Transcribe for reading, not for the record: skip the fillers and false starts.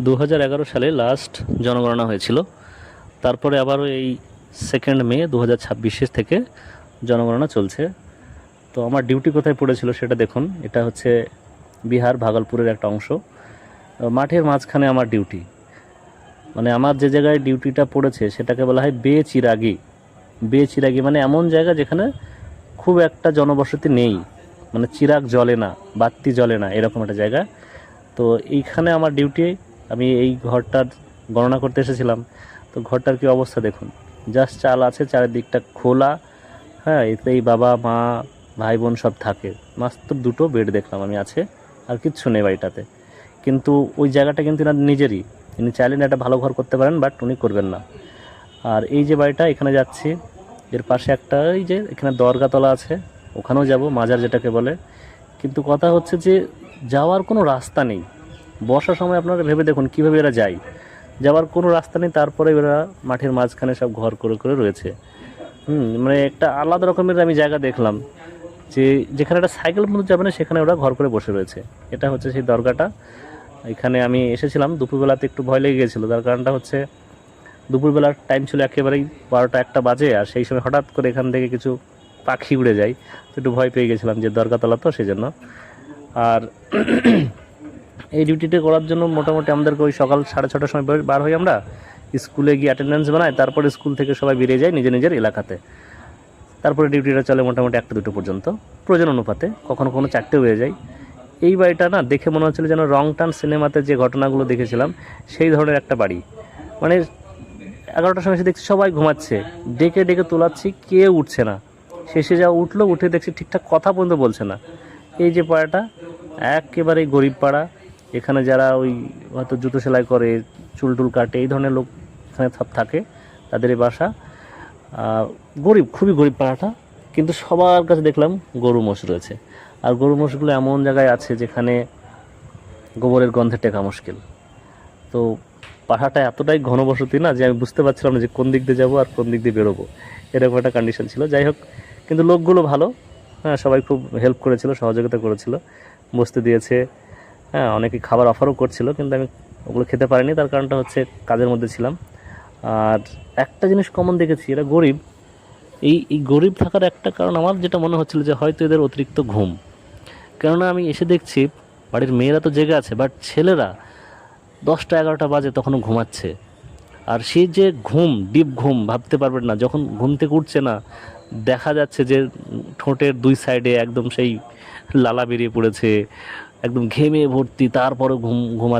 2011 সালে লাস্ট জনগণনা হয়েছিল। তারপরে আবারও এই 2 মে 2026 থেকে জনগণনা চলছে। তো আমার ডিউটি কোথায় পড়েছিল সেটা দেখুন। এটা হচ্ছে বিহার ভাগলপুরের একটা অংশ। মাঠের মাঝখানে আমার ডিউটি, মানে আমার যে জায়গায় ডিউটিটা পড়েছে সেটাকে বলা হয় বেচিরাগি। বেচিরাগি মানে এমন জায়গা যেখানে খুব একটা জনবসতি নেই, মানে চিরাগ জ্বলে না, বাতি জ্বলে না, এরকম একটা জায়গা। তো এইখানে আমার ডিউটি। আমি এই ঘরটার গণনা করতে এসেছিলাম। তো ঘরটার কি অবস্থা দেখুন, জাস্ট চাল আছে, চারিদিকটা খোলা। হ্যাঁ, এতেই বাবা মা ভাই বোন সব থাকে। মাত্র 2টো বেড দেখলাম আমি আছে, আর কিচ্ছু নেই বাড়িটাতে। কিন্তু ওই জায়গাটা কিন্তু এনার নিজেরই, তিনি চাইলেন একটা ভালো ঘর করতে পারেন, বাট উনি করবেন না। আর এই যে বাড়িটা এখানে যাচ্ছি, এর পাশে একটা এই যে এখানে দরগাতলা আছে, ওখানেও যাব, মাজার যেটাকে বলে। কিন্তু কথা হচ্ছে যে যাওয়ার কোনো রাস্তা নেই। বর্ষার সময় আপনারা ভেবে দেখুন কীভাবে এরা যায়, যাওয়ার কোনো রাস্তা নেই। তারপরে এরা মাঠের মাঝখানে সব ঘর করে করে রয়েছে। মানে একটা আলাদা রকমের আমি জায়গা দেখলাম, যে যেখানে একটা সাইকেল মতো যাবে না সেখানে ওরা ঘর করে বসে রয়েছে। এটা হচ্ছে সেই দরগাটা। এখানে আমি এসেছিলাম দুপুরবেলাতে, একটু ভয় লেগে গেছিলো। তার কারণটা হচ্ছে দুপুরবেলার টাইম ছিল একেবারেই 12টা-1টা বাজে, আর সেই সময় হঠাৎ করে এখান থেকে কিছু পাখি উড়ে যায়। তো একটু ভয় পেয়ে গেছিলাম, যে দরগাতলা তো সেই জন্য। আর এই ডিউটিটা করার জন্য মোটামুটি আমাদেরকে ওই সকাল 6:30টার সময় বার হই আমরা, স্কুলে গিয়ে অ্যাটেন্ডেন্স বানাই, তারপরে স্কুল থেকে সবাই বেরিয়ে যায় নিজের নিজের এলাকাতে। তারপরে ডিউটিটা চলে মোটামুটি 1টা-2টো পর্যন্ত, প্রয়োজন অনুপাতে, কখনো কখনো 4টে হয়ে যায়। এই বাড়িটা না দেখে মনে হচ্ছিল যেন রং টান সিনেমাতে যে ঘটনাগুলো দেখেছিলাম সেই ধরনের একটা বাড়ি। মানে 11টার সময় এসে দেখছি সবাই ঘুমাচ্ছে, ডেকে ডেকে তোলাচ্ছি, কেউ উঠছে না। শেষে যা উঠলো, উঠে দেখছি ঠিকঠাক কথা পর্যন্ত বলছে না। এই যে পাড়াটা একেবারেই গরিব পাড়া। এখানে যারা ওই হয়তো জুতো সেলাই করে, চুল টুল কাটে, এই ধরনের লোক এখানে সব থাকে, তাদের এই বাসা। গরিব, খুবই গরিব পাড়াটা। কিন্তু সবার কাছে দেখলাম গরু মোষ রয়েছে। আর গরু মোষগুলো এমন জায়গায় আছে যেখানে গোবরের গন্ধে টেকা মুশকিল। তো পাহাড়টা এতটাই ঘনবসতি না, যে আমি বুঝতে পারছিলাম না যে কোন দিক দিয়ে যাবো আর কোন দিক দিয়ে বেরোবো, এরকম একটা কন্ডিশন ছিল। যাই হোক, কিন্তু লোকগুলো ভালো। হ্যাঁ, সবাই খুব হেল্প করেছিল, সহযোগিতা করেছিল, বসতে দিয়েছে। হ্যাঁ, অনেকে খাবার অফারও করছিল, কিন্তু আমি ওগুলো খেতে পারিনি। তার কারণটা হচ্ছে কাজের মধ্যে ছিলাম। আর একটা জিনিস কমন দেখেছি, এরা গরিব। এই গরিব থাকার একটা কারণ আমার যেটা মনে হচ্ছিল যে হয়তো এদের অতিরিক্ত ঘুম। কেননা আমি এসে দেখছি বাড়ির মেয়েরা তো জেগে আছে, বাট ছেলেরা 10টা-11টা বাজে তখনও ঘুমাচ্ছে। আর সেই যে ঘুম, ডিপ ঘুম, ভাবতে পারবেন না, যখন ঘুম থেকে উঠছে না, দেখা যাচ্ছে যে ঠোঁটের 2 সাইডে একদম সেই লালা বেরিয়ে পড়েছে, একদম ঘেমে ভর্তি, তারপরে ঘুমাচ্ছে।